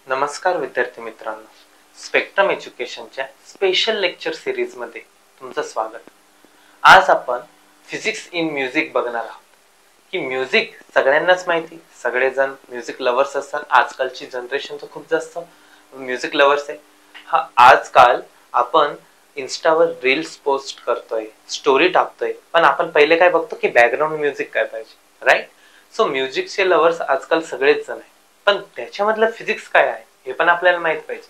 नमस्कार विद्यार्थी मित्रांनो, स्पेक्ट्रम एज्युकेशनच्या स्पेशल लेक्चर सिरीज मध्ये तुमचं स्वागत। आज आपण फिजिक्स इन म्युझिक बघणार आहोत की म्युझिक सगळ्यांनाच माहिती, सगळेजण म्युझिक लवर्स असतात। आजकालची जनरेशन तर खूप जास्त म्युझिक लवर्स आहे। आजकाल आपण इन्स्टावर रील्स पोस्ट करतोय, स्टोरी टाकतोय, पण आपण पहिले काय बघतो की बॅकग्राऊंड म्युझिक काय पाहिजे, राईट? सो म्युझिकचे लवर्स आजकाल सगळेच जण आहे, पण त्याच्यामधलं फिजिक्स काय आहे हे पण आपल्याला माहित पाहिजे।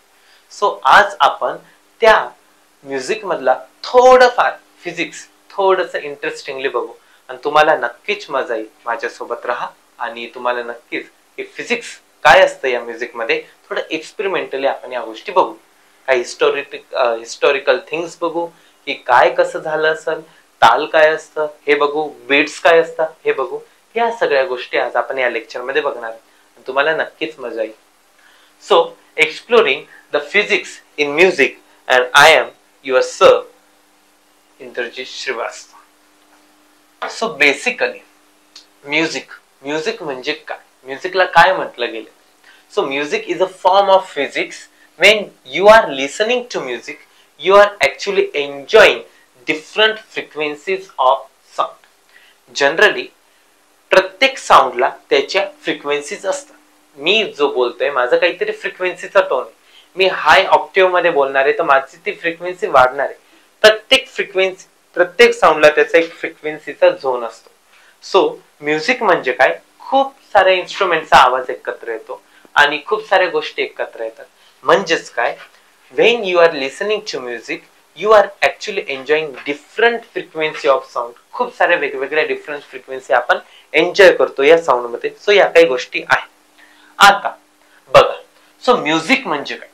सो आज आपण त्या म्युझिक मधला थोडंफार फिजिक्स थोडंसं इंटरेस्टिंगली बघू आणि तुम्हाला नक्कीच मजा येईल। माझ्यासोबत राहा आणि तुम्हाला नक्कीच हे फिजिक्स काय असतं या म्युझिक मध्ये थोडं एक्सपेरिमेंटली आपण या गोष्टी बघू। काही हिस्टोरिकल थिंग्स बघू की काय कसं झालं असेल, ताल काय असतं हे बघू, बीट्स काय असतात हे बघू। या सगळ्या गोष्टी आज आपण या लेक्चर मध्ये बघणार आहोत, तुम्हाला नक्कीच मजा येईल। So, exploring the physics in music, and I am your sir, Indrajit Srivastava. So basically, music म्हणजे काय? म्युझिकला काय म्हटलं गेलं? So music is a form of physics. When you are listening to music, you are actually enjoying different frequencies of sound. Generally, प्रत्येक साऊंडला त्याच्या frequencies असतात। मी जो बोलतोय माझा काहीतरी फ्रिक्वेन्सीचा टोन आहे, मी हाय ऑक्टेव्ह मध्ये बोलणार आहे तर माझी ती फ्रिक्वेन्सी वाढणार आहे। प्रत्येक साऊंडला त्याचा एक फ्रिक्वेन्सीचा झोन असतो। सो म्युझिक म्हणजे काय? खूप सारे इन्स्ट्रुमेंटचा आवाज एकत्र येतो आणि खूप साऱ्या गोष्टी एकत्र येतात। म्हणजेच काय, when you are listening to music you are actually enjoying different frequency of sound. खूप साऱ्या वेगवेगळ्या डिफरंट फ्रिक्वेन्सी आपण एन्जॉय करतो या साऊंड मध्ये। सो या काही गोष्टी आहेत। आता बघा, सो म्युझिक म्हणजे काय?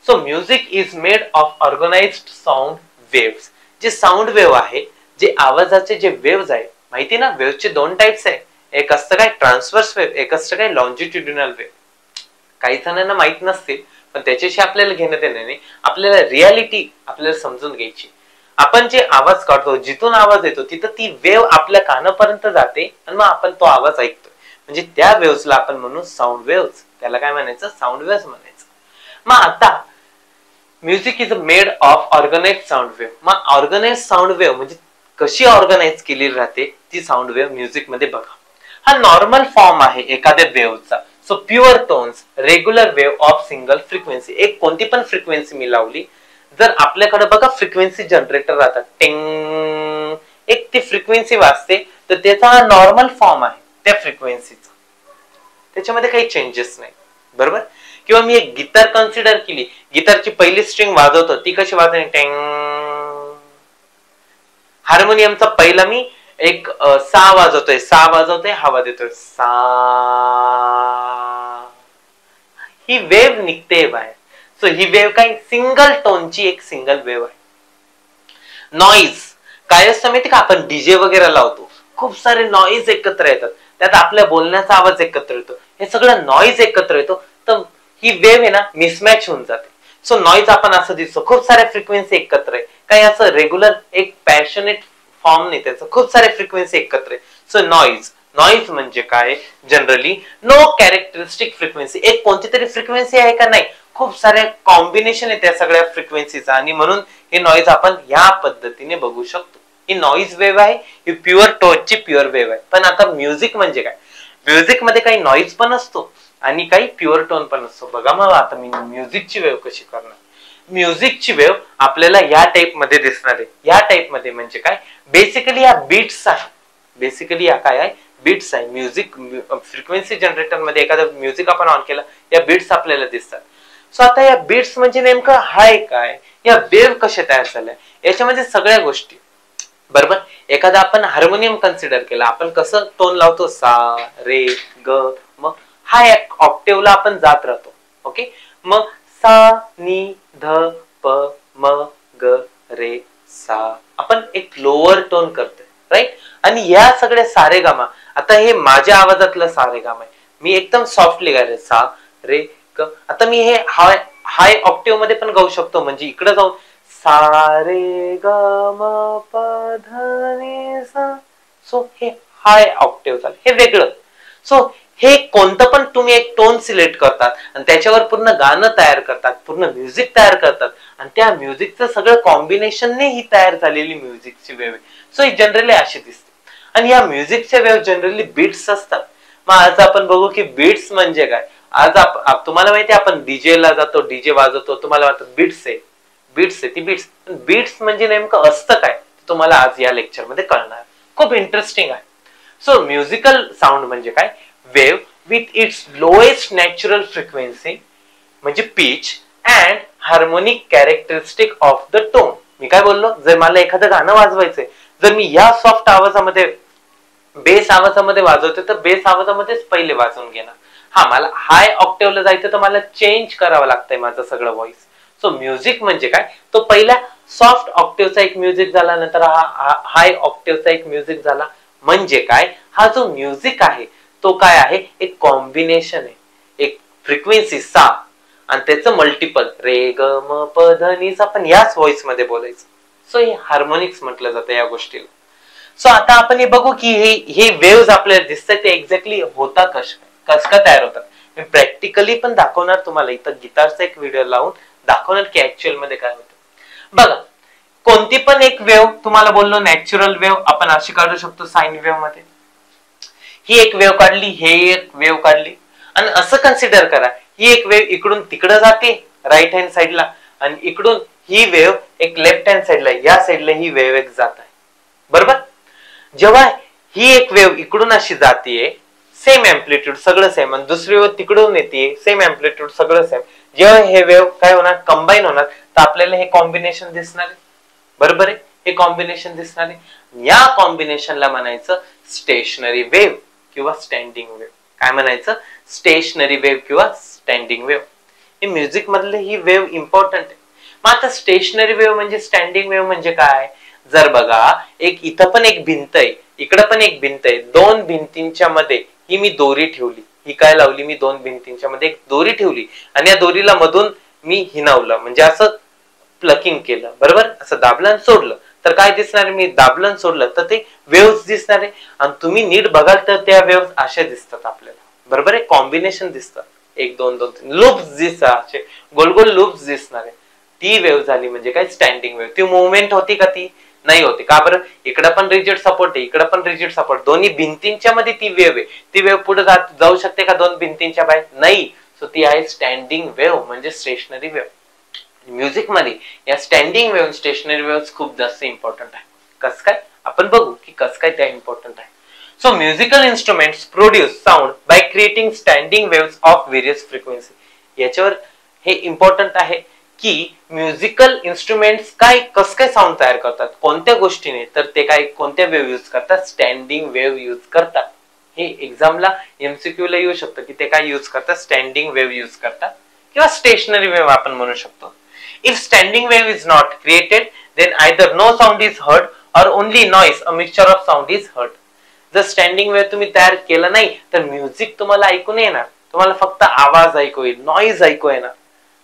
So music is made of organised sound waves. जे साऊंड वेव्ह आहे, जे आवाजाचे जे वेव्स आहे, माहिती ना, वेव्हचे दोन टाइप्स आहे। एक असतं काय ट्रान्सव्हर्स वेव्ह, एक असतं काय लॉन्जिट्युडिनल वेव्ह। काही जणांना माहित नसते, पण त्याच्याशी आपल्याला घेणं देणं नाही। आपल्याला रियालिटी आपल्याला समजून घ्यायची। आपण जे आवाज काढतो, जिथून आवाज येतो तिथं ती वेव्ह आपल्या कानापर्यंत जाते आणि मग आपण तो आवाज ऐकतो। म्हणजे त्या वेव्हजला आपण म्हणू साऊंड वेव्स। त्याला काय म्हणायचं? साऊंड वेव्स म्हणायचं। मग आता music is made of organised sound wave. मग ऑर्गनाइज्ड साऊंड वेव्ह म्हणजे कशी ऑर्गनाइज केली राहते ती साऊंड वेव्ह म्युझिक मध्ये बघा। हा नॉर्मल फॉर्म आहे एखाद्या वेव्हचा। So pure tones, regular wave of single frequency. एक कोणती पण फ्रिक्वेन्सी मी लावली, जर आपल्याकडे बघा फ्रिक्वेन्सी जनरेटर राहतात, टिंग, एक ती फ्रिक्वेन्सी वाजते, तर त्याचा हा नॉर्मल फॉर्म आहे त्या फ्रिक्वेन्सीचा, त्याच्यामध्ये काही चेंजेस नाही, बरोबर? किंवा मी एक गिटार कन्सिडर केली, गिटारची पहिली स्ट्रिंग वाजवतो, ती कशी वाजते? टिंग। हार्मोनियमचा पहिला मी एक सा वाजवतोय, हवा देतोय, सा। ही वेव्ह निघते बाहेर। सो ही वेव्ह काय? सिंगल टोनची एक सिंगल वेव्ह आहे। नॉइज काय असतं माहिती का? आपण डीजे वगैरे लावतो, खूप सारे नॉइज एकत्र येतात, त्यात आपल्या बोलण्याचा आवाज एकत्र येतो, हे सगळं नॉइज एकत्र येतो, तर ही वेव्ह आहे ना मिसमॅच होऊन जाते। सो नॉइज आपण असं दिसतो, खूप साऱ्या फ्रिक्वेन्सी एकत्र आहे, काही असं रेग्युलर एक पॅशनेट फॉर्म नाही त्याचं, खूप सारे फ्रिक्वेन्सी एकत्र आहे। सो नॉइज म्हणजे काय? Generally no characteristic frequency. एक कोणती तरी फ्रिक्वेन्सी आहे का? नाही, खूप सारे कॉम्बिनेशन आहे त्या सगळ्या फ्रिक्वेन्सीचा, आणि म्हणून हे नॉइज आपण या पद्धतीने बघू शकतो। ही नॉइज वेव्ह आहे, ही प्युअर टोनची प्युअर वेव्ह आहे। पण आता म्युझिक म्हणजे काय? म्युझिक मध्ये काही नॉइज पण असतो आणि काही प्युअर टोन पण असतो। बघा मग आता मी म्युझिकची वेव्ह कशी करणार? म्युझिकची वेव्ह आपल्याला या टाइप मध्ये दिसणार आहे। या टाइप मध्ये म्हणजे काय? बेसिकली या बीट्स आहे, बेसिकली या काय आहे? बीट्स आहे। म्युझिक फ्रिक्वेन्सी जनरेटर मध्ये एखादा म्युझिक आपण ऑन केला, या बीट्स आपल्याला दिसतात। सो आता या बीट्स म्हणजे नेमकं हाय काय? या वेव्ह कशा तयार झाल्या? याच्यामध्ये सगळ्या गोष्टी, बरोबर? एखादा आपण हार्मोनियम कन्सिडर केला, आपण कसं टोन लावतो? सा रे ग म, हाय ऑक्टेव्हला आपण जात राहतो, ओके? मग सा नी ध प म ग रे सा, आपण एक लोअर टोन करतोय, राईट? आणि या सगळ्या सारे गामा, आता हे माझ्या आवाजातलं सारे गामा आहे, मी एकदम सॉफ्टली गायले सा रे ग। आता मी हे हाय ऑक्टेव्ह मध्ये पण गाऊ शकतो, म्हणजे इकडे जाऊन सा रे ग म प ध नि सा। सो हे हाय ऑक्टेव्ह झालं, हे वेगळं। सो हे कोणतं पण तुम्ही एक टोन सिलेक्ट करतात आणि त्याच्यावर पूर्ण गाणं तयार करतात, पूर्ण म्युझिक तयार करतात आणि त्या म्युझिकचं सगळं कॉम्बिनेशनने ही तयार झालेली म्युझिकची वेव आहे. सो ही जनरली अशी दिसते आणि या म्युझिकच्या वेव जनरली बीट्स असतात. मग आज आपण बघू की बीट्स म्हणजे काय. आज तुम्हाला माहिती आहे आपण डीजे ला जातो, डीजे वाजवतो, तुम्हाला वाटतं बीट्स आहे, बीट्स आहे, ती बीट्स. बीट्स म्हणजे नेमकं असतं काय तुम्हाला आज या लेक्चर मध्ये कळणार. खूप इंटरेस्टिंग आहे. सो म्युझिकल साऊंड म्हणजे काय, wave with its lowest natural frequency म्हणजे pitch and harmonic characteristic of the tone. मी काय बोललो, जर मला एखादं गाणं वाजवायचंय, जर मी या सॉफ्ट आवाजामध्ये बेस आवाजामध्ये वाजवते तर बेस आवाजामध्येच पहिले वाजवून घेणार. हा, मला हाय ऑक्टेव्हला जायचं तर मला चेंज करावं लागतंय माझं सगळं व्हॉइस. सो म्युझिक म्हणजे काय, तो पहिला सॉफ्ट ऑक्टेव्हचा एक म्युझिक झाला, नंतर हा हाय ऑक्टेव्हचा एक म्युझिक झाला. म्हणजे काय, हा जो म्युझिक आहे तो काय आहे, एक कॉम्बिनेशन आहे, एक फ्रिक्वेन्सी सा आणि त्याचं मल्टिपल रे ग म प ध नी सा, पण याच व्हॉइस मध्ये बोलायचं. सो हे हार्मोनिक्स म्हटलं जातं या गोष्टीला. सो आता आपण हे बघू की हे वेव्स आपल्याला दिसतात ते एक्झॅक्टली होतात कसं काय तयार होतात. मी प्रॅक्टिकली पण दाखवणार तुम्हाला, इथं गिटारचा एक व्हिडिओ लावून दाखवणार की ऍक्च्युअल मध्ये काय होतं. बघा, कोणती पण एक वेव तुम्हाला बोललो नॅचरल वेव आपण अशी काढू शकतो साइन वेव मध्ये. ही एक वेव काढली, हे एक वेव काढली आणि असं कन्सिडर करा ही एक वेव इकडून तिकडे जाते राईट हँड साइडला आणि इकडून ही वेव एक लेफ्ट हँड साइडला, या साइडला ही वेव एक जात आहे, बरोबर. जेव्हा ही एक वेव इकडून अशी जातीये, सेम एम्प्लिट्यूड सगळं सेम, आणि दुसरी वेव तिकडून येते सेम एम्प्लिट्यूड सगळं सेम, जेव्हा हे वेव काय होणार, कंबाईन होणार, तर आपल्याला हे कॉम्बिनेशन दिसणार आहे, बरोबर आहे. हे कॉम्बिनेशन दिसणार आहे. या कॉम्बिनेशनला म्हणायचं स्टेशनरी वेव किंवा स्टँडिंग वेव. काय म्हणायचं, स्टेशनरी वेव किंवा स्टँडिंग वेव. हे म्युझिक मधले ही वेव इम्पॉर्टंट आहे. मग आता स्टेशनरी वेव म्हणजे स्टँडिंग वेव म्हणजे काय, जर बघा एक इथं पण एक भिंत आहे, इकडं पण एक भिंत आहे, दोन भिंतींच्या मध्ये ही मी दोरी ठेवली, ही काय लावली मी, दोन भिंतींच्या मध्ये एक दोरी ठेवली आणि या दोरीला मधून मी हिनावलं, म्हणजे असं प्लकिंग केलं, बरोबर. असं दाबलं आणि सोडलं तर काय दिसणार, मी दाबलं आणि सोडलं तर ते वेव्स दिसणार आहे. आणि तुम्ही नीट बघाल तर त्या वेव्स अशा दिसतात आपल्याला, बरोबर आहे. कॉम्बिनेशन दिसतात, एक दोन दोन तीन लूप्स दिसतात, असे गोल गोल लूप्स दिसणार आहे. ती वेव झाली म्हणजे काय, स्टँडिंग वेव. ती मुवमेंट होती का, ती नाही होते. का बरं, इकडं पण रिजिड सपोर्ट आहे, इकडं पण रिजिड सपोर्ट, दोन्ही भिंतींच्या मध्ये ती वेव आहे. ती वेव पुढे जाऊ शकते का दोन भिंतींच्या बाहेर, नाही. सो ती आहे स्टँडिंग वेव म्हणजे स्टेशनरी वेव. म्युझिक मध्ये या स्टँडिंग वेव्ह स्टेशनरी वेव्ह खूप जास्त इम्पॉर्टंट आहे. कसं काय, आपण बघू की कसं काय त्या इम्पॉर्टंट आहे. So musical instruments produce sound by creating standing waves of various frequency. याच्यावर हे इम्पॉर्टंट आहे की म्युझिकल इन्स्ट्रुमेंट्स काय कसं काय साऊंड तयार करतात, कोणत्या गोष्टीने, तर ते काय कोणत्या वेव्ह यूज करतात, स्टँडिंग वेव्ह यूज करतात. हे एक्झामला एमसीक्यू ला येऊ शकतं की ते काय यूज करतात, स्टँडिंग वेव्ह यूज करतात किंवा स्टेशनरी वेव्ह आपण म्हणू शकतो. If standing wave is not created, then either no sound is heard or only noise, a mixture of sound is heard. जर स्टँडिंग वेव्ह तुम्ही तयार केलं नाही तर म्युझिक तुम्हाला ऐकू नाही येणार, तुम्हाला फक्त आवाज ऐकू येईल, नॉइज ऐकू येणार,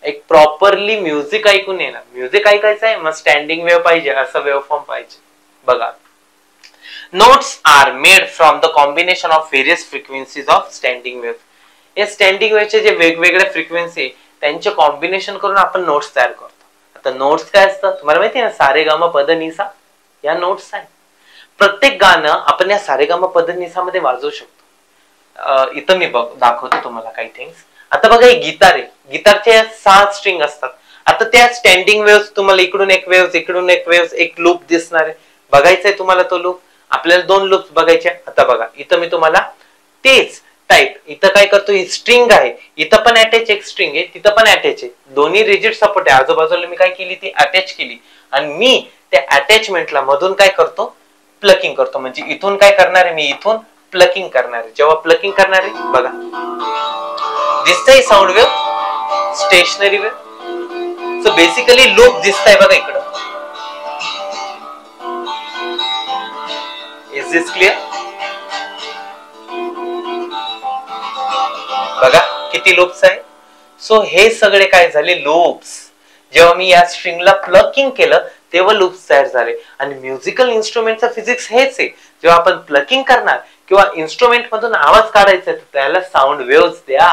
एक प्रॉपरली म्युझिक ऐकून येणार. म्युझिक ऐकायचं आहे मग स्टँडिंग वेव्ह पाहिजे, असं वेव्ह फॉर्म पाहिजे. बघा, notes are made from the combination of various frequencies of standing wave. या स्टँडिंग वेव्हचे जे वेगवेगळ्या फ्रिक्वेन्सी त्यांचे कॉम्बिनेशन करून आपण नोट्स तयार करतो. आता नोट्स काय असतात तुम्हाला माहिती आहे ना, सारे गा म पद नि सा, या नोट्स आहेत. प्रत्येक गाणं आपण या सारे गा म पद नि सा मध्ये वाजवू शकतो. इथं मी दाखवतो तुम्हाला काही थिंग्स. आता बघा, हे गिटार आहे, गिटारचे 6 स्ट्रिंग असतात. आता त्या स्टँडिंग वेव्स तुम्हाला इकडून एक वेव्स, इकडून एक वेव्स, एक लूप दिसणार आहे. बघायचंय तुम्हाला तो लूप, आपल्याला 2 लूप्स बघायचे. आता बघा, इथं मी तुम्हाला तेच टाइप, इथं काय करतो, ही स्ट्रिंग आहे, इथं पण अटॅच एक स्ट्रिंग आहे, तिथं पण अटॅच आहे, दोन्ही रिजिड सपोर्ट आहे. आजूबाजूला मी काय केली, ती अटॅच केली आणि मी त्या अटॅचमेंटला मधून काय करतो, प्लकिंग करतो. म्हणजे इथून काय करणार आहे, मी इथून प्लकिंग करणार आहे. जेव्हा प्लकिंग करणार आहे, बघा दिसतंय sound wave, stationery wave. So basically loop दिसतंय बघा इकडं. Is this clear? बघा किती लूप्स आहे. सो हे सगळे काय झाले, लूप्स. जेव्हा मी या स्ट्रिंगला प्लकिंग केलं तेव्हा लूप्स तयार झाले. आणि म्युझिकल इन्स्ट्रुमेंटचं फिजिक्स हेच आहे. जेव्हा आपण प्लकिंग करणार किंवा इन्स्ट्रुमेंट मधून आवाज काढायचा तर त्याला साऊंड वेव्हज द्या.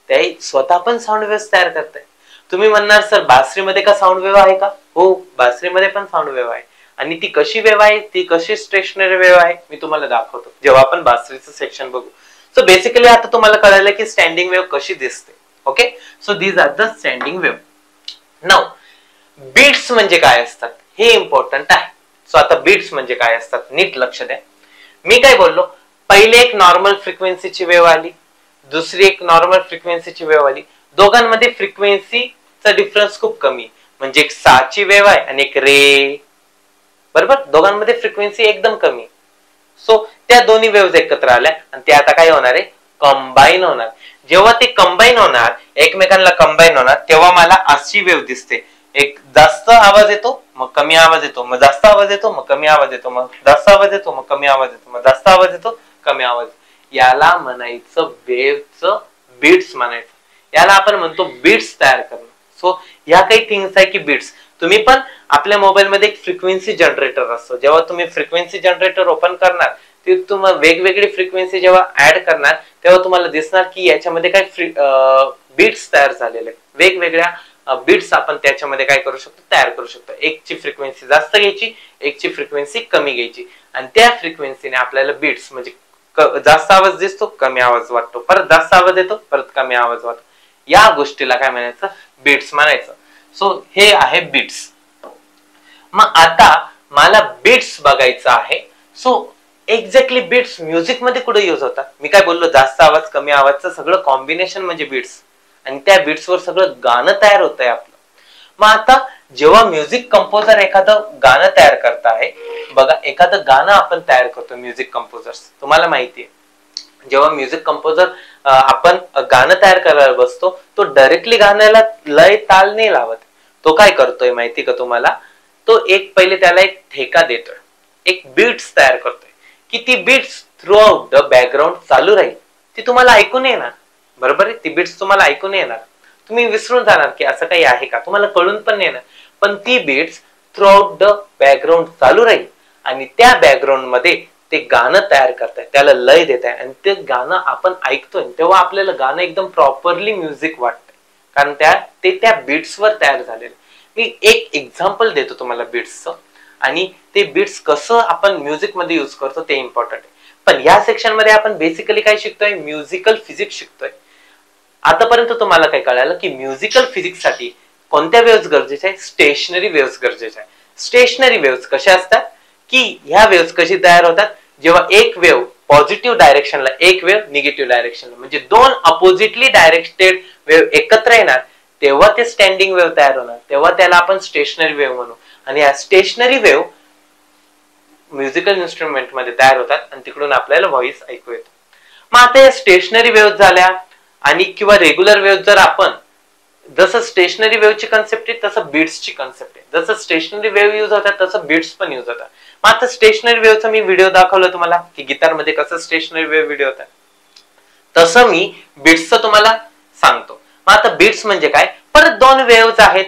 ते स्वतः पण साऊंड वेव्हज तयार करताय. तुम्ही म्हणणार सर बासरीमध्ये का साऊंड वेव्ह आहे का? हो, बासरीमध्ये पण साऊंड वेव्ह आहे. आणि ती कशी वेव्ह आहे, ती कशी स्टेशनरी वेव्ह आहे, मी तुम्हाला दाखवतो जेव्हा आपण बासरीचं सेक्शन बघू. सो बेसिकली आता तुम्हाला कळालं की स्टँडिंग वेव्ह कशी दिसते. Okay, so these are the standing wave. Now beats म्हणजे काय असतात हे इम्पॉर्टंट आहे. सो आता बीट्स म्हणजे काय असतात नीट लक्ष द्या. मी काय बोललो, पहिले एक नॉर्मल फ्रिक्वेन्सीची वेव्ह आली, दुसरी एक नॉर्मल फ्रिक्वेन्सीची वेव्ह आली. दोघांमध्ये फ्रिक्वेन्सीचा डिफरन्स खूप कमी, म्हणजे एक साची वेव्ह आहे आणि एक रे, बरोबर. दोघांमध्ये फ्रिक्वेन्सी एकदम कमी. सो त्या दोन्ही वेव्हज एकत्र आल्या आणि ते आता काय होणार आहे, कंबाईन होणार. जेव्हा ते कंबाईन होणार, एकमेकांना कंबाईन होणार, तेव्हा मला अशी वेव्ह दिसते. एक जास्त आवाज येतो, मग कमी आवाज येतो, मग जास्त आवाज येतो, मग कमी आवाज येतो, मग जास्त आवाज येतो, मग कमी आवाज येतो, मग जास्त आवाज येतो, कमी आवाज. याला म्हणायचं वेव्हचं बीट्स म्हणायचं. याला आपण म्हणतो बीट्स तयार करणं. सो ह्या काही थिंग्स आहे की बीट्स. तुम्ही पण आपल्या मोबाईल मध्ये एक फ्रिक्वेन्सी जनरेटर असतो. जेव्हा तुम्ही फ्रिक्वेन्सी जनरेटर ओपन करणार, ते तुम्हाला वेगवेगळी फ्रिक्वेन्सी जेव्हा ऍड करणार, तेव्हा तुम्हाला दिसणार की याच्यामध्ये काय बीट्स तयार झालेले. वेगवेगळ्या बीट्स आपण त्याच्यामध्ये काय करू शकतो, तयार करू शकतो. एकची फ्रिक्वेन्सी जास्त घ्यायची, एकची फ्रिक्वेन्सी कमी घ्यायची, आणि त्या फ्रिक्वेन्सीने आपल्याला बीट्स म्हणजे जास्त आवाज दिसतो, कमी आवाज वाटतो, परत जास्त आवाज येतो, परत कमी आवाज वाटतो. या गोष्टीला काय म्हणायचं, बीट्स म्हणायचं. सो हे आहे बीट्स. मग आता मला बीट्स बघायचं आहे. सो एक्झॅक्टली बीट्स म्युझिक मध्ये कुठे यूज होतात? मी काय बोललो, जास्त आवाज कमी आवाजचं सगळं कॉम्बिनेशन म्हणजे बीट्स, आणि त्या बीट्सवर सगळं गाणं तयार होत आहे आपलं. मग आता जेव्हा म्युझिक कंपोजर एखादं गाणं तयार करत आहे, बघा एखादं गाणं आपण तयार करतो म्युझिक कंपोजर्स, तुम्हाला माहिती आहे जेव्हा म्युझिक कंपोजर आपण गाणं तयार करायला बसतो, तो डायरेक्टली गाण्याला लय ताल नाही लावत. तो काय करतोय माहिती का तुम्हाला, तो एक पहिले त्याला एक ठेका देतोय, एक बीट्स तयार करतोय की ती beats throughout the background चालू राहील. ती तुम्हाला ऐकून येणार, बरोबर आहे. ती बीट्स तुम्हाला ऐकून येणार, तुम्ही विसरून जाणार की असं काही आहे का, तुम्हाला कळून पण नाही येणार. पण ती beats throughout the background चालू राहील आणि त्या बॅकग्राऊंड मध्ये ते गाणं तयार करताय, त्याला लय देत आहे, आणि ते गाणं आपण ऐकतोय तेव्हा आपल्याला गाणं एकदम प्रॉपरली म्युझिक वाटतंय, कारण त्या बीट्सवर तयार झालेलं. मी एक एक्झाम्पल देतो तुम्हाला बीट्सचं, आणि ते बीट्स कसं आपण म्युझिक मध्ये युज करतो ते इम्पॉर्टंट आहे. पण या सेक्शन मध्ये आपण बेसिकली काय शिकतोय, म्युझिकल फिजिक्स शिकतोय. आतापर्यंत तुम्हाला काय कळालं की म्युझिकल फिजिक्स साठी कोणत्या वेव्हज गरजेच्या आहे, स्टेशनरी वेव्हज गरजेच्या आहे. स्टेशनरी वेव्हज कशा असतात की ह्या वेव्हज कशी तयार होतात, जेव्हा एक वेव्ह पॉझिटिव्ह डायरेक्शनला, एक वेव्ह निगेटिव्ह डायरेक्शनला, म्हणजे दोन अपोजिटली डायरेक्टेड वेव्ह एकत्र येणार, तेव्हा ते स्टँडिंग वेव्ह तयार होणार, तेव्हा त्याला आपण स्टेशनरी वेव्ह म्हणू. आणि या स्टेशनरी वेव्ह म्युझिकल इन्स्ट्रुमेंट मध्ये तयार होतात आणि तिकडून आपल्याला व्हॉइस ऐकू येतो. मग आता या स्टेशनरी वेव्ह झाल्या, आणि किंवा रेग्युलर वेव्ह जर आपण, जसं स्टेशनरी वेव्हची कन्सेप्ट आहे तसं बीट्सची कन्सेप्ट आहे. जसं स्टेशनरी वेव्ह यूज होतात तसं बीट्स पण यूज होतात. मग आता स्टेशनरी वेव्हचा मी व्हिडिओ दाखवला तुम्हाला की गिटार मध्ये कसं स्टेशनरी वेव्ह व्हिडिओ होता, तसं मी बीट्सचं तुम्हाला सांगतो. मग आता बीट्स म्हणजे काय, परत दोन वेव्हज आहेत,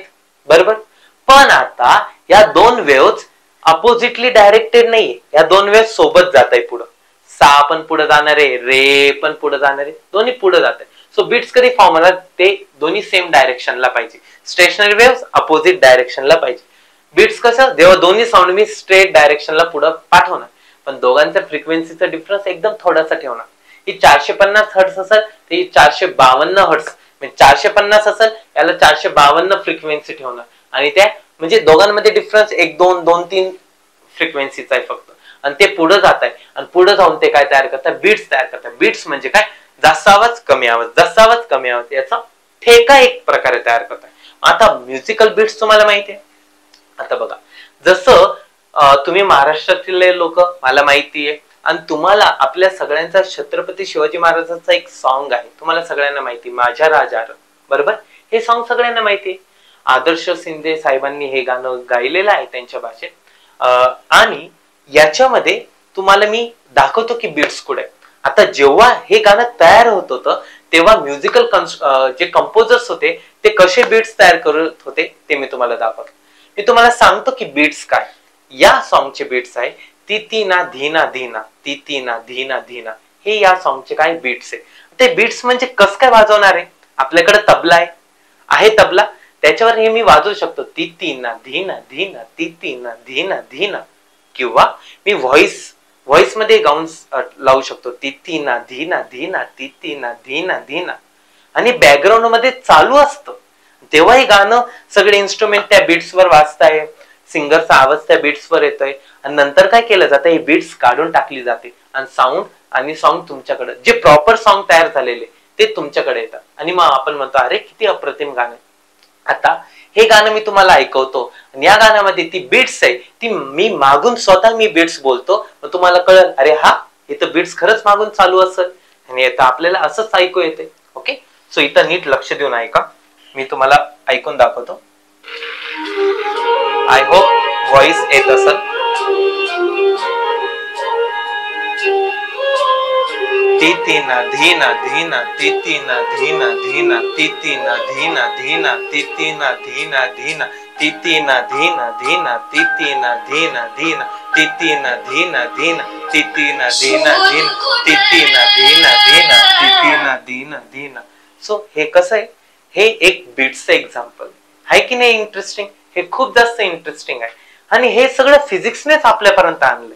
बरोबर. पण आता या दोन वेव्हज अपोजिटली डायरेक्टेड नाहीये, या दोन वेव्ह सोबत जात आहे पुढं. सा पण पुढे जाणार आहे, रे पण पुढे जाणार आहे, दोन्ही पुढे जात आहे. सो बीट्स कधी फॉर्म होणार, ते दोन्ही सेम डायरेक्शनला पाहिजे. स्टेशनरी वेव्ह अपोजिट डायरेक्शनला पाहिजे. बीट्स कसं, जेव्हा दोन्ही साऊंड मी स्ट्रेट डायरेक्शनला पुढे पाठवणार, पण दोघांच्या फ्रिक्वेन्सीचा डिफरन्स एकदम थोडासा ठेवणार. ही 450 हर्ट्स असेल, ती 452 हर्ट्स, म्हणजे 450 असेल याला 452 फ्रिक्वेन्सी ठेवणार, आणि त्या म्हणजे दोघांमध्ये डिफरन्स 1 2 2 3 फ्रिक्वेन्सीचा आहे फक्त, आणि ते पुढे जात आहे, आणि पुढे जाऊन ते काय तयार करतात, बीट्स तयार करतात. बीट्स म्हणजे काय, जास्त आवाज कमी आवाज, जास्त आवाज कमी आवाज, याचा ठेका एक प्रकारे तयार करतात. आता म्युझिकल बीट्स तुम्हाला माहिती आहे. आता बघा, जसं तुम्ही महाराष्ट्रातील लोक, मला माहिती आहे, आणि तुम्हाला आपल्या सगळ्यांचा छत्रपती शिवाजी महाराजांचा एक सॉन्ग आहे, तुम्हाला सगळ्यांना माहिती, माझ्या राजार, बरोबर. हे सॉन्ग सगळ्यांना माहिती आहे. आदर्श शिंदे साहेबांनी हे गाणं गायलेलं आहे त्यांच्या भाषेत, आणि याच्यामध्ये तुम्हाला मी दाखवतो की बीट्स कुठे. आता जेव्हा हे गाणं तयार होत होतं तेव्हा म्युझिकल जे कंपोजर्स होते ते कसे बीट्स तयार करत होते ते मी तुम्हाला दाखवतो. मी तुम्हाला सांगतो की बीट्स काय. या सॉन्गचे बीट्स आहे ती ती ना धीना धीना, ती ती ना धीना धीना, हे या सॉन्गचे काय बीट्स आहे. ते बीट्स म्हणजे कस काय वाजवणार आहे, आपल्याकडे तबला आहे तबला, त्याच्यावर हे मी वाजवू शकतो, ती ती ना धीना धीना, ती ती ना धीना धीना. किंवा मी व्हॉइस मध्ये गाऊन लावू शकतो, ती ती ना धीना धीना, ती ती ना धीना धीना, आणि बॅकग्राऊंड मध्ये चालू असतं तेव्हा हे गाणं सगळे इन्स्ट्रुमेंट त्या बीट्स वर वाजताय, सिंगरचा आवाज त्या बीट्स वर येतोय, आणि नंतर काय केलं जातं, हे बीट्स काढून टाकली जाते आणि सॉन्ग तुमच्याकडे, जे प्रॉपर सॉन्ग तयार झालेले ते तुमच्याकडे येतात, आणि मग आपण म्हणतो अरे किती अप्रतिम गाणं. आता हे गाणं मी तुम्हाला ऐकवतो आणि या गाण्यामध्ये ती बीट्स आहे ती मी मागून स्वतः मी बीट्स बोलतो, मग तुम्हाला कळेल अरे हा इथं बीट्स खरंच मागून चालू असेल, आणि आता आपल्याला असंच ऐकू येते. ओके, सो इथं नीट लक्ष देऊन ऐका, मी तुम्हाला ऐकून दाखवतो. आय होप व्हॉइस येत असेल. ती ती ना धीना धीना, ती ती ना धीना धीना, ती ती ना धीना धीना, ती ती ना धीना धीना, ती ती ना धीना धीना, ती ती ना धीना धीना, ती ती ना धीना धीना, ती ती ना धीना धीना, ती ती ना धीना धीना, ती ती ना धीना धीना. सो हे कसं आहे, हे एक बीट्सचं एक्झाम्पल आहे की नाही इंटरेस्टिंग, हे खूप जास्त इंटरेस्टिंग आहे, आणि हे सगळं फिजिक्सनेच आपल्यापर्यंत आणलंय.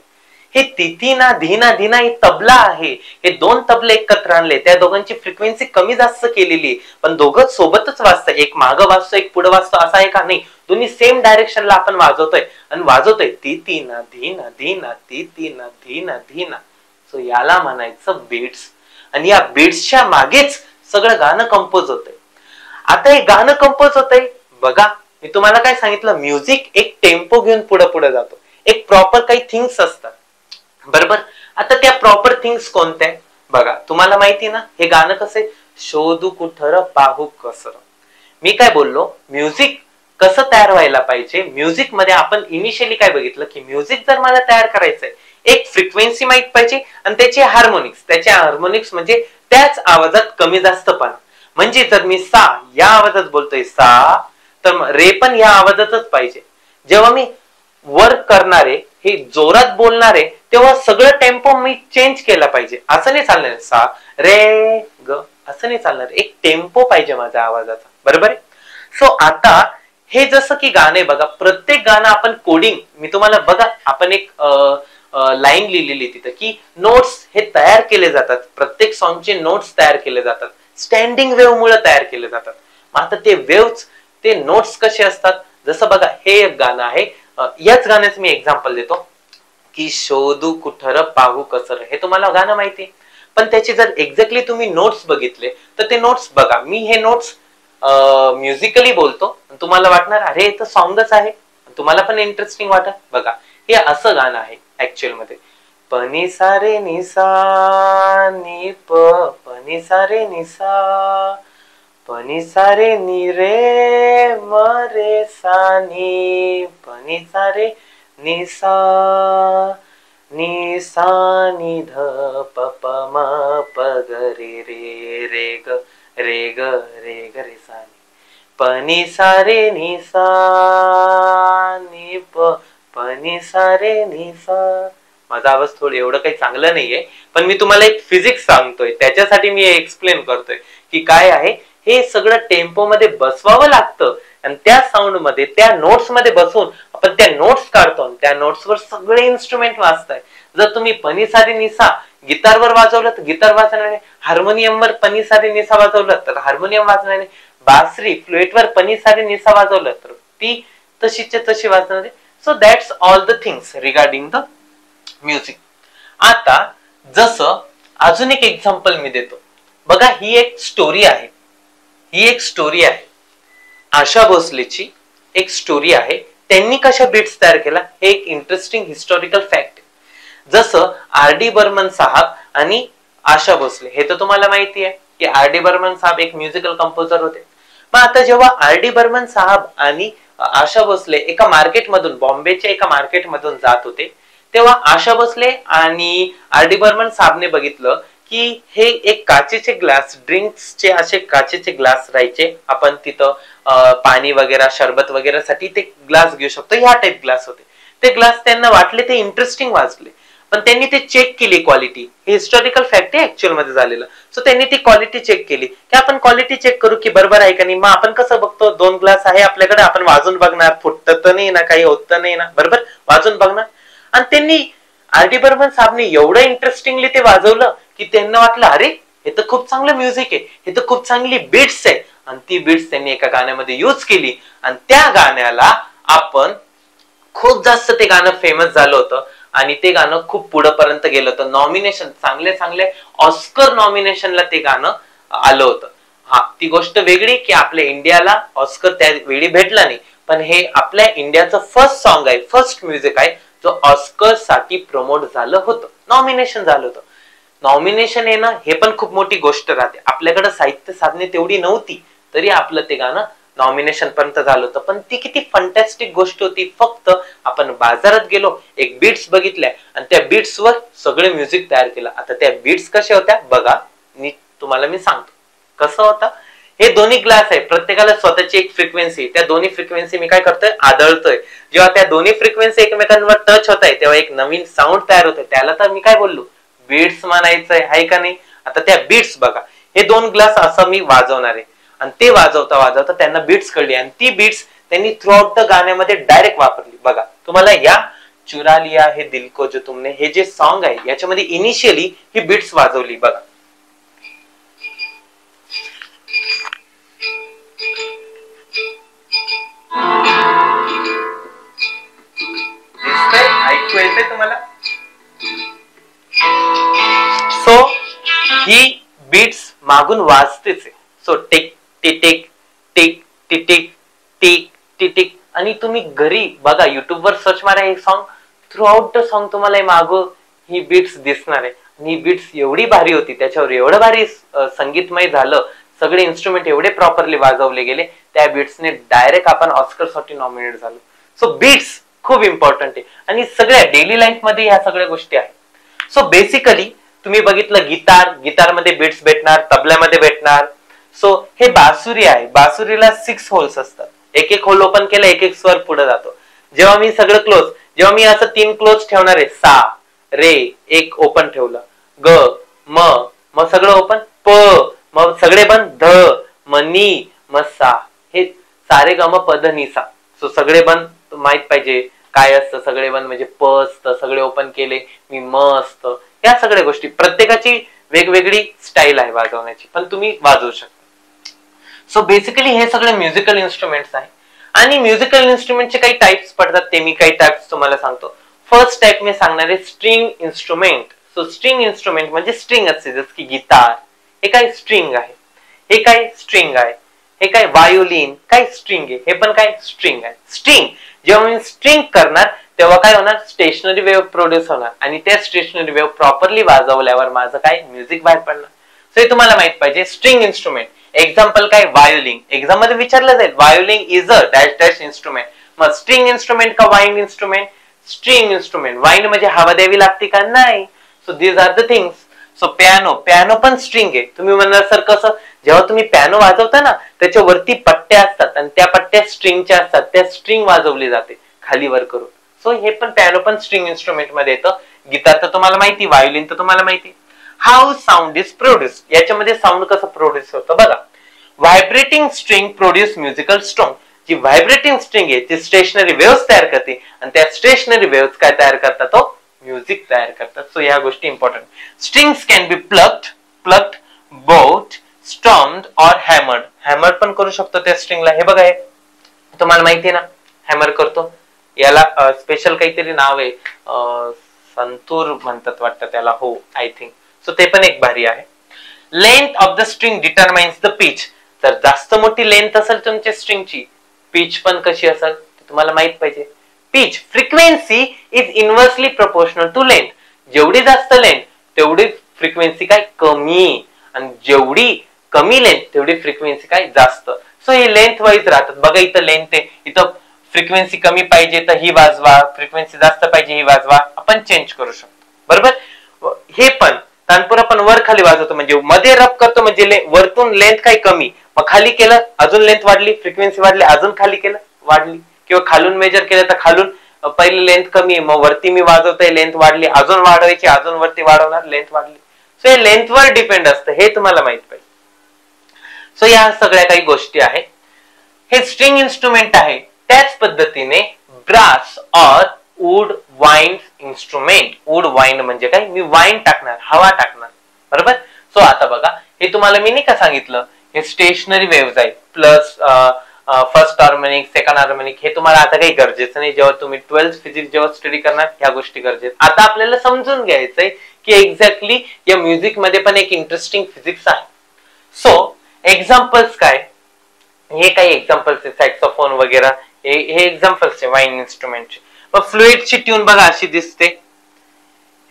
हे तिथी ना धीना धीना हे तबला आहे, हे दोन तबले एकत्र आणले, त्या दोघांची फ्रिक्वेन्सी कमी जास्त केलेली, पण दोघं सोबतच वाजतंय, एक मागं वाजतो एक पुढे वाजतो असं आहे का, नाही, दोन्ही सेम डायरेक्शनला आपण वाजवतोय ती ती ना धीना धीना, ती ती ना धीना धीना. सो याला म्हणायचं बीट्स, आणि या बीट्सच्या मागेच सगळं गाणं कंपोज होतंय. आता हे गाणं कंपोज होतंय बघा, मी तुम्हाला काय सांगितलं, म्युझिक एक टेम्पो घेऊन पुढे पुढे जातो, एक प्रॉपर काही थिंग्स असतात बरोबर. आता त्या प्रॉपर थिंग्स कोणत्या बघा, तुम्हाला माहिती ना हे गाणं कसं आहे, शोधू कुठर पाहू कसर. मी काय बोललो, म्युझिक कसं तयार व्हायला पाहिजे. म्युझिक मध्ये आपण इनिशियली काय बघितलं की म्युझिक जर मला तयार करायचंय, एक फ्रिक्वेन्सी माहित पाहिजे आणि त्याचे हार्मोनिक्स म्हणजे त्याच आवाजात कमी जास्तपणा. म्हणजे जर मी सा या आवाजात बोलतोय सा, तर रे पण या आवाजातच पाहिजे. जेव्हा मी वर्क करणारे हे जोरात बोलणारे तेव्हा सगळं टेम्पो मी चेंज केला पाहिजे, असं नाही चालणार सा रे ग असं नाही चालणार, एक टेम्पो पाहिजे माझ्या आवाजाचा बरोबर आहे. सो आता हे जसं की गाणे बघा, प्रत्येक गाणं आपण कोडिंग, मी तुम्हाला बघा आपण एक लाईन लिहिलेली तिथं की नोट्स हे तयार केले जातात, प्रत्येक सॉन्गचे नोट्स तयार केले जातात, स्टँडिंग वेव्ह मुळे तयार केले जातात. मग आता ते वेव्स ते नोट्स कसे असतात, जसं बघा हे एक गाणं आहे, याच गाण्याचं मी एक्झाम्पल देतो की शोधू कुठर पाहू कसर, हे तुम्हाला गाणं माहिती, पण त्याचे जर एक्झॅक्टली तुम्ही नोट्स बघितले तर ते नोट्स बघा, मी हे नोट्स म्युझिकली बोलतो, तुम्हाला वाटणार अरे हे तर सॉंगच आहे, तुम्हाला पण इंटरेस्टिंग वाटत. बघा हे असं गाणं आहे ऍक्च्युअल मध्ये, पनी सारे निसा नी प, पनी सारे निसा, पनी सारे नी रे म रे सा नी, पनी सारे नी सा नी सा नी ध प प म प ग रे रे रे ग रे ग रे ग रे सा नी, पनी सारे नी सा नी प, पनी सारे नी सा. माझा आवाज थोडं एवढं काही चांगलं नाहीये, पण मी तुम्हाला एक फिजिक्स सांगतोय, त्याच्यासाठी मी एक्सप्लेन करतोय की काय आहे हे सगळं टेम्पो मध्ये बसवावं लागतं, आणि त्या साऊंड मध्ये त्या नोट्स मध्ये बसून आपण त्या नोट्स काढतो, त्या नोट्सवर सगळे इन्स्ट्रुमेंट वाजताय. जर तुम्ही पनी सारे निसा गिटारवर वाजवलं तर गिटार वाजणार नाही, हार्मोनियमवर पनी सारे निसा वाजवलं तर हार्मोनियम वाजणार नाही, बासरी फ्लुएटवर पनी सारे निसा वाजवलं तर ती तशीच्या तशी वाजणार नाही. So that's all the things regarding the music. आता जसं अजून एक एक्झाम्पल मी देतो बघा, ही एक स्टोरी आहे, ही एक स्टोरी आहे आशा भोसलेची एक स्टोरी आहे, त्यांनी कशा बीट्स तयार केला हे एक इंटरेस्टिंग हिस्टॉरिकल फॅक्ट. जसं आर डी बर्मन साहब आणि आशा भोसले, हे तर तुम्हाला माहिती आहे की आर डी बर्मन साहब एक म्युझिकल कंपोजर होते. मग आता जेव्हा आर डी बर्मन साहब आणि आशा भोसले एका मार्केटमधून, बॉम्बेच्या एका मार्केटमधून जात होते, तेव्हा आशा भोसले आणि आर डी बर्मन साहबने बघितलं की हे एक काचेचे ग्लास, ड्रिंक्सचे असे काचेचे ग्लास राहायचे, आपण तिथं पाणी वगैरे शरबत वगैरे साठी ते ग्लास घेऊ शकतो, ह्या टाइप ग्लास होते. ते ग्लास त्यांना वाटले ते इंटरेस्टिंग वाजले, पण त्यांनी ते चेक केली क्वालिटी, हे हिस्टॉरिकल फॅक्ट आहे ऍक्च्युअल मध्ये झालेलं. सो त्यांनी ती क्वालिटी चेक केली की आपण क्वालिटी चेक करू की बरोबर आहे का नाही. मग आपण कसं बघतो, 2 ग्लास आहे आपल्याकडे, आपण वाजून बघणार, फुटत तर नाही ना, काही होत नाही ना, बरोबर वाजून बघणार. आणि त्यांनी आर.डी. बर्मन साहेबनी एवढं इंटरेस्टिंगली ते वाजवलं की त्यांना वाटलं अरे हे तर खूप चांगलं म्युझिक आहे, हे तर खूप चांगली बीट्स आहे. आणि ती बीट्स त्यांनी एका गाण्यामध्ये यूज केली आणि त्या गाण्याला आपण खूप जास्त ते गाणं फेमस झालं होतं आणि ते गाणं खूप पुढे पर्यंत गेलं होतं. नॉमिनेशन, चांगले चांगले ऑस्कर नॉमिनेशनला ते गाणं आलं होतं. हा, ती गोष्ट वेगळी की आपल्या इंडियाला ऑस्कर त्यावेळी भेटला नाही, पण हे आपल्या इंडियाचं फर्स्ट सॉन्ग आहे, फर्स्ट म्युझिक आहे जो ऑस्कर साठी प्रमोट झालं होतं, नॉमिनेशन झालं होतं. नॉमिनेशन येणं हे पण खूप मोठी गोष्ट राहते. आपल्याकडे साहित्य साधने तेवढी नव्हती तरी आपलं ते गाणं नॉमिनेशन पर्यंत झालं होतं. पण ती किती फंटॅस्टिक गोष्ट होती. फक्त आपण बाजारात गेलो, एक बीट्स बघितल्या आणि त्या बीट्स वर सगळे म्युझिक तयार केलं. आता त्या बीट्स कशा होत्या बघा, तुम्हाला मी सांगतो कसं होतं. हे दोन्ही ग्लास आहे, प्रत्येकाला स्वतःची एक फ्रिक्वेन्सी, त्या दोन्ही फ्रिक्वेन्सी मी काय करतोय आदळतोय. जेव्हा त्या दोन्ही फ्रिक्वेन्सी एकमेकांवर टच होत आहे तेव्हा एक नवीन साऊंड तयार होतोय, त्याला तर मी काय बोललो, बीट्स म्हणायचंय, आहे का नाही. आता त्या बीट्स बघा, हे 2 ग्लास असं मी वाजवणार आहे आणि ते वाजवता वाजवता त्यांना बीट्स कळली आणि ती बीट्स त्यांनी थ्रू आउट द गाण्यामध्ये डायरेक्ट वापरली. बघा तुम्हाला या चुरा लिया है दिल को जो तुमने हे जे सॉन्ग आहे याच्यामध्ये इनिशियली ही बीट्स वाजवली बघा. ऐकू येते तुम्हाला. सो ही बीट्स मागून वाजतेच आहे. So tick tick tick tick tick tick tick tick tick. आणि तुम्ही घरी बघा, युट्यूब वर सर्च मारा हे song, through out the song तुम्हाला मागं ही बीट्स दिसणार आहे. आणि ही बीट्स एवढी भारी होती, त्याच्यावर एवढं भारी संगीतमय झालं, सगळे इन्स्ट्रुमेंट एवढे प्रॉपरली वाजवले गेले, त्या बीट्सने डायरेक्ट आपण ऑस्कर साठी नॉमिनेट झालो. सो बीट्स खूप इम्पॉर्टंट आहे आणि सगळ्या डेली लाईफ मध्ये ह्या सगळ्या गोष्टी आहेत. सो बेसिकली तुम्ही बघितलं गिटारमध्ये बीट्स भेटणार, तबल्यामध्ये भेटणार. सो हे बासुरी आहे, बासुरीला 6 होल्स असतात, एक एक होल ओपन केलं एक एक स्वर पुढे जातो. जेव्हा मी सगळं क्लोज, जेव्हा मी असं 3 क्लोज ठेवणार आहे, सा रे एक ओपन ठेवलं, ग म सगळं ओपन, प मग सगळे बंद, ध म नी म सा, हे सारे ग म प ध नी सा. सो सगळे बंद माहित पाहिजे काय असतं, सगळे बंद म्हणजे प असतं, सगळे ओपन केले मी म असतं. या सगळ्या गोष्टी प्रत्येकाची वेगवेगळी स्टाईल आहे वाजवण्याची, पण तुम्ही वाजवू शकता. सो बेसिकली हे सगळे म्युझिकल इन्स्ट्रुमेंट्स आहे. आणि म्युझिकल इन्स्ट्रुमेंटचे काही टाइप्स पडतात, ते मी काही टाइप्स तुम्हाला सांगतो. फर्स्ट टाइप मी सांगणार आहे string instrument. So string instrument म्हणजे स्ट्रिंग असते, जसं की गिटार, हे काय स्ट्रिंग आहे, हे काय स्ट्रिंग आहे, हे काय वायोलिन काय स्ट्रिंग आहे, हे पण काय स्ट्रिंग आहे. स्ट्रिंग जेव्हा मी स्ट्रिंग करणार तेव्हा काय होणार, स्टेशनरी वेव्ह प्रोड्यूस होणार आणि त्या स्टेशनरी वेव्ह प्रॉपरली वाजवल्यावर माझं काय म्युझिक बाहेर पडणार. सो हे तुम्हाला माहित पाहिजे. स्ट्रिंग इन्स्ट्रुमेंट एक्झाम्पल काय, वायोलिन. एक्झाम मध्ये विचारलं जाईल violin is a dash dash instrument. मग स्ट्रिंग इन्स्ट्रुमेंट का wind instrument? String instrument. Wind म्हणजे हवा द्यावी लागते का? नाही. So these are the things. So piano, piano पण स्ट्रिंग आहे. तुम्ही म्हणणार सर कसं, जेव्हा तुम्ही पियानो वाजवता ना त्याच्यावरती पट्ट्या असतात आणि त्या पट्ट्या स्ट्रिंगच्या असतात, त्या स्ट्रिंग वाजवली जाते खाली वर करून. सो हे पण पियानो पण स्ट्रिंग इन्स्ट्रुमेंट मध्ये येतं. गिटार तर तुम्हाला माहिती, वायोलिन तर तुम्हाला माहिती. हाऊ साऊंड इज प्रोड्यूस, याच्यामध्ये साऊंड कसं प्रोड्यूस होतं बघा. Vibrating string produce musical stone. जी व्हायब्रेटिंग स्ट्रिंग आहे ती स्टेशनरी वेव्हज तयार करते आणि त्या स्टेशनरी वेव्हज काय तयार करतात, तो म्युझिक तयार करतात. सो या गोष्टी important. Strings can be plucked, bowed, strummed और हॅमर्ड. हॅमर पण करू शकतो त्या स्ट्रिंगला. हे बघा, हे तुम्हाला माहिती आहे ना, हॅमर करतो. याला स्पेशल काहीतरी नाव आहे, संतूर म्हणतात वाटतं त्याला, हो आय थिंक. सो ते पण एक भारी आहे. Length of the string determines the pitch. जर जास्त मोठी लेंथ असेल तुमच्या स्ट्रिंगची, पिच पण कशी असेल तुम्हाला माहित पाहिजे. Pitch frequency is inversely proportional to length. जेवढी जास्त लेंथ तेवढी फ्रिक्वेन्सी काय कमी, आणि जेवढी कमी लेंथ तेवढी फ्रिक्वेन्सी काय जास्त. सो हे लेंथ वाईज राहतात. बघा इथं लेंथ आहे, इथं फ्रिक्वेन्सी कमी पाहिजे तर ही वाजवा, फ्रिक्वेन्सी जास्त पाहिजे ही वाजवा, आपण चेंज करू शकतो. बरोबर. हे पण तानपुरा पण वर खाली वाजवतो, म्हणजे मध्ये रब करतो म्हणजे वरतून लेंथ काही कमी, मग खाली केलं अजून लेंथ वाढली, फ्रिक्वेन्सी वाढली, अजून खाली केलं वाढली, किंवा खालून मेजर केलं तर खालून पहिले लेंथ कमी आहे, मग वरती मी वाजवतोय लेंथ वाढली, अजून वाढवायची, अजून वरती वाढवणार, लेंथ वाढली. सो हे लेंथवर डिपेंड असतं, हे तुम्हाला माहित पाहिजे. सो या सगळ्या काही गोष्टी आहेत. हे स्ट्रिंग इन्स्ट्रुमेंट आहे. त्याच पद्धतीने ब्रास और woodwind instrument. Woodwind म्हणजे काय, मी वाइंड टाकणार, हवा टाकणार, बरोबर. सो आता बघा, हे तुम्हाला मी नाही का सांगितलं, हे स्टेशनरी वेव्हज आहे, plus first harmonic, second harmonic, हे तुम्हाला आता काही गरजेचं नाही. जेव्हा तुम्ही 12th फिजिक्स जेव्हा स्टडी करणार, ह्या गोष्टी गरजेचं. आता आपल्याला समजून घ्यायचंय की एक्झॅक्टली या म्युझिक मध्ये पण एक इंटरेस्टिंग फिजिक्स आहे. सो एक्झाम्पल्स काय, हे काही एक्झाम्पल्स, सॅक्सोफोन वगैरे, हे एक्झाम्पल्स आहे वाईन इन्स्ट्रुमेंटचे. मग फ्लुइडची ट्यून बघा अशी दिसते,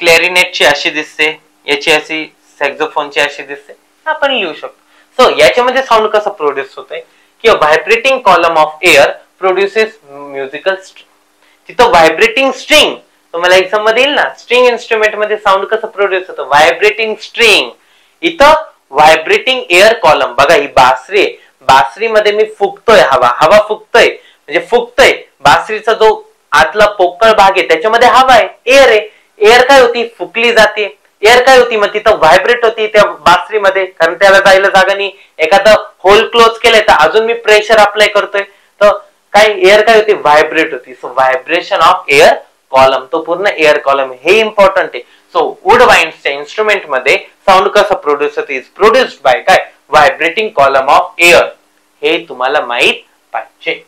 क्लॅरिनेटची अशी दिसते, याची अशी, सॅक्सोफोनची अशी दिसते, आपण लिहू शकतो. सो याच्यामध्ये साऊंड कसं प्रोड्यूस होतंय की vibrating column of air produces musical string. तिथं व्हायब्रेटिंग स्ट्रिंग तुम्हाला एक्झाम मध्ये येईल ना, स्ट्रिंग इन्स्ट्रुमेंट मध्ये साऊंड कसं प्रोड्यूस होतं, व्हायब्रेटिंग स्ट्रिंग. इथं व्हायब्रेटिंग एअर कॉलम. बघा ही बासरी आहे, बासरीमध्ये मी फुकतोय हवा, हवा फुकतोय म्हणजे फुकतोय, बासरीचा जो आतला पोकळ भाग आहे त्याच्यामध्ये हवा आहे, एअर आहे. एअर काय होती, फुकली जाते. एअर काय होती, मग तिथं व्हायब्रेट होती त्या बासरीमध्ये, कारण त्याला जायला जागा नाही. एखादं होल क्लोज केलंय तर अजून मी प्रेशर अप्लाय करतोय, तर काय एअर काय होती, व्हायब्रेट होती. So vibration of air column, तो पूर्ण एअर कॉलम, हे इम्पॉर्टंट आहे. सो वूड वाइंड्सच्या इन्स्ट्रुमेंट मध्ये साऊंड कसं प्रोड्यूस होते, इज प्रोड्युस्ड बाय काय, व्हायब्रेटिंग कॉलम ऑफ एअर. हे तुम्हाला माहित पाहिजे.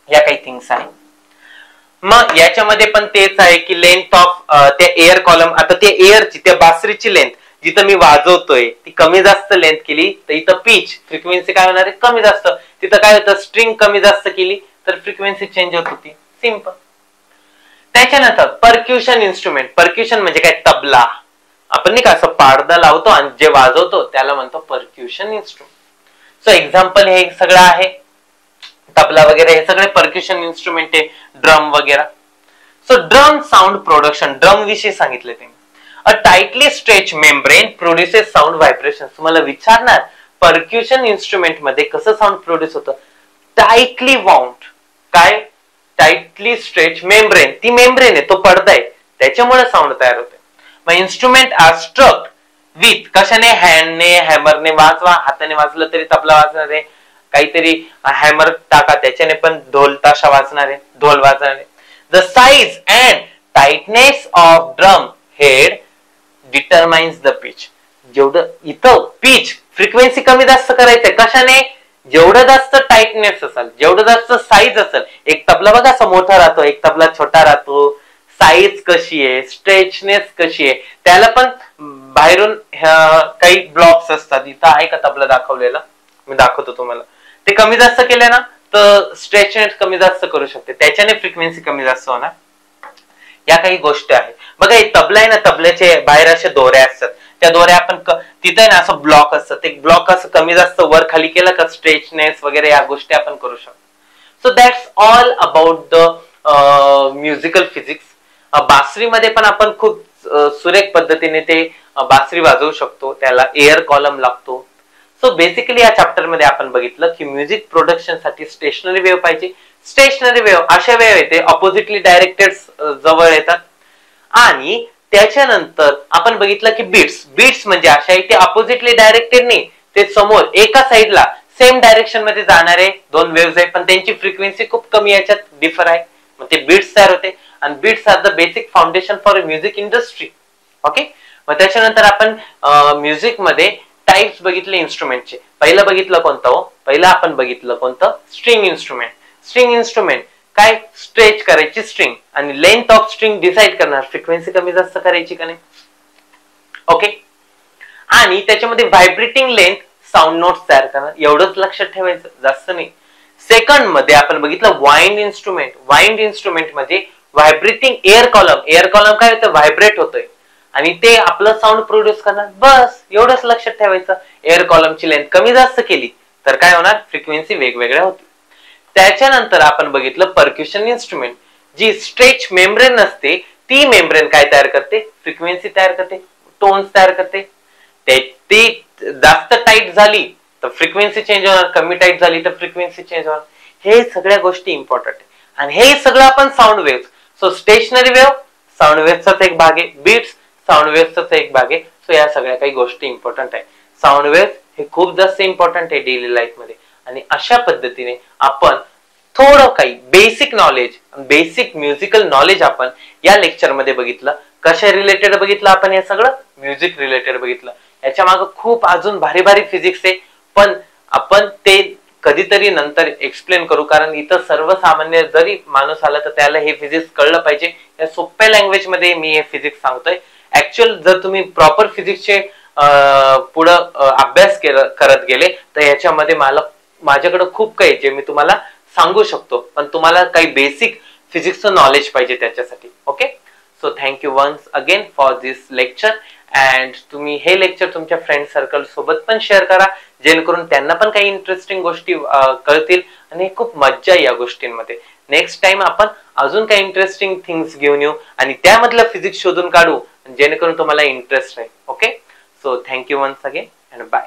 या काही थिंग्स आहे. मग याच्यामध्ये पण तेच आहे की लेंथ ऑफ त्या एअर कॉलम, आता त्या एअरची, त्या बासरीची लेंथ जिथं मी वाजवतोय ती कमी जास्त लेंथ केली तर इथं पिच फ्रिक्वेन्सी काय होणार आहे, कमी जास्त. तिथं काय होतं, स्ट्रिंग कमी जास्त केली तर फ्रिक्वेन्सी चेंज होत होती. सिंपल. त्याच्यानंतर परक्युशन इन्स्ट्रुमेंट. परक्युशन म्हणजे काय, तबला. आपण नाही का असं पाडदा लावतो आणि जे वाजवतो त्याला म्हणतो परक्युशन इन्स्ट्रुमेंट. सो एक्झाम्पल हे सगळं आहे, तबला वगैरे, हे सगळे परक्युशन इन्स्ट्रुमेंट आहे, ड्रम वगैरे. सो ड्रम साऊंड प्रोडक्शन, ड्रम विषयी सांगितले ते. A tightly stretch membrane produces sound vibration. तुम्हाला विचारणार परक्युशन इन्स्ट्रुमेंट मध्ये कसं साऊंड प्रोड्यूस होतं, टाइटली वाउंड, काय, टाइटली स्ट्रेच मेम्ब्रेन, ती मेम्ब्रेन आहे, तो पडदा आहे, त्याच्यामुळे साऊंड तयार होते. मग इन्स्ट्रुमेंट आर स्ट्रक विथ, कशाने, हँडने, हॅमरने वाजवा, हाताने वाजलं तरी तबला वाजणार आहे, काहीतरी हॅमर टाका त्याच्याने पण ढोल ताशा वाजणार आहे, ढोल वाजणार आहे. The size and tightness of drum head determines the pitch. जेवढं इथं पिच फ्रिक्वेन्सी कमी जास्त करायचंय, कशाने, जेवढं जास्त टाइटनेस असेल, जेवढं जास्त साईज असेल. एक तबला बघा असा मोठा राहतो, एक तबला छोटा राहतो, साईज कशी आहे, स्ट्रेचनेस कशी आहे, त्याला पण बाहेरून काही ब्लॉक्स असतात. इथं आहे का तबला दाखवलेला, मी दाखवतो तुम्हाला. ते कमी जास्त केले ना तर स्ट्रेचनेस कमी जास्त करू शकते, त्याच्याने फ्रिक्वेन्सी कमी जास्त होणार. या काही गोष्टी आहेत. बघा हे तबला आहे ना, तबल्याचे बाहेर अशा दोऱ्या असतात, त्या दोऱ्या आपण तिथे ना असं ब्लॉक असतं, एक ब्लॉक असं कमी जास्त वर खाली केलं का स्ट्रेचनेस वगैरे या गोष्टी आपण करू शकतो. So that's all about the musical physics. बासरीमध्ये पण आपण खूप सुरेख पद्धतीने ते बासरी वाजवू शकतो, त्याला एअर कॉलम लागतो. सो बेसिकली या चॅप्टर मध्ये आपण बघितलं की म्युझिक प्रोडक्शन साठी स्टेशनरी वेव्ह पाहिजे. स्टेशनरी वेव्ह अशा वेव्ह येते ऑपोजिटली डायरेक्टेड जवळ येतात. आणि त्याच्यानंतर आपण बघितलं की बीट्स, बीट्स म्हणजे अशा आहे ते ऑपोजिटली डायरेक्टेड नाही, ते समोर एका साईडला सेम डायरेक्शन मध्ये जाणारे दोन वेव्हज आहेत, पण त्यांची फ्रिक्वेन्सी खूप कमी याच्यात डिफर आहे, मग ते बीट्स तयार होते. आणि beats are the basic foundation for music industry. Okay. मग त्याच्यानंतर आपण म्युझिक मध्ये टाइप्स बघितले इन्स्ट्रुमेंटचे. पहिलं बघितलं कोणतं हो, पहिलं आपण बघितलं कोणतं, स्ट्रिंग इन्स्ट्रुमेंट. स्ट्रिंग इन्स्ट्रुमेंट काय, स्ट्रेच करायची स्ट्रिंग आणि लेंथ ऑफ स्ट्रिंग डिसाइड करणार, फ्रिक्वेन्सी कमी जास्त करायची का नाही. ओके. आणि त्याच्यामध्ये व्हायब्रेटिंग लेंथ साऊंड नोट्स तयार करणार, एवढंच लक्षात ठेवायचं, जास्त नाही. सेकंड मध्ये आपण बघितलं वाइंड इन्स्ट्रुमेंट. वाइंड इन्स्ट्रुमेंट मध्ये vibrating air column, air column काय होतं, व्हायब्रेट होतोय आणि ते आपलं साऊंड प्रोड्यूस करणार, बस एवढंच लक्षात ठेवायचं. एअर कॉलमची लेंथ कमी जास्त केली तर काय होणार, फ्रिक्वेन्सी वेगवेगळ्या होती. त्याच्यानंतर आपण बघितलं परक्युशन इन्स्ट्रुमेंट. जी स्ट्रेच मेम्ब्रेन असते ती मेम्ब्रेन काय तयार करते, फ्रिक्वेन्सी तयार करते, टोन्स तयार करते. ती जास्त टाईट झाली तर फ्रिक्वेन्सी चेंज होणार, कमी टाईट झाली तर फ्रिक्वेन्सी चेंज होणार. हे सगळ्या गोष्टी इम्पॉर्टंट आहे आणि हे सगळं आपण sound wave. So stationary wave sound वेव्हचाच एक भाग आहे, बीट्स साऊंड वेव्हचाच एक भाग आहे. सो या सगळ्या काही गोष्टी इम्पॉर्टंट आहे. साऊंड वेव्ह हे खूप जास्त इम्पॉर्टंट आहे डेली लाईफ मध्ये. आणि अशा पद्धतीने आपण थोडं काही basic knowledge, basic musical knowledge आपण या लेक्चर मध्ये बघितलं. कशा रिलेटेड बघितलं आपण? हे सगळं म्युझिक रिलेटेड बघितलं. याच्या मागे खूप अजून भारी भारी फिजिक्स आहे, पण आपण ते कधीतरी नंतर एक्सप्लेन करू, कारण इथं सर्वसामान्य जरी माणूस आला तर त्याला हे फिजिक्स कळलं पाहिजे. या सोप्या लँग्वेज मध्ये मी हे फिजिक्स सांगतोय. ऍक्च्युअल जर तुम्ही प्रॉपर फिजिक्सचे पुढं अभ्यास करत गेले तर याच्यामध्ये माझ्याकडे खूप काही जे मी तुम्हाला सांगू शकतो, पण तुम्हाला काही बेसिक फिजिक्सचं नॉलेज पाहिजे त्याच्यासाठी. Okay, so thank you once again for this lecture. And तुम्ही हे लेक्चर तुमच्या फ्रेंड सर्कल सोबत पण शेअर करा, जेणेकरून त्यांना पण काही इंटरेस्टिंग गोष्टी कळतील आणि खूप मज्जा या गोष्टींमध्ये. नेक्स्ट टाइम आपण अजून काही इंटरेस्टिंग थिंग्स घेऊन येऊ आणि त्यामधलं फिजिक्स शोधून काढू, जेणेकरून तुम्हाला इंटरेस्ट राहील. Okay, so thank you once again and bye.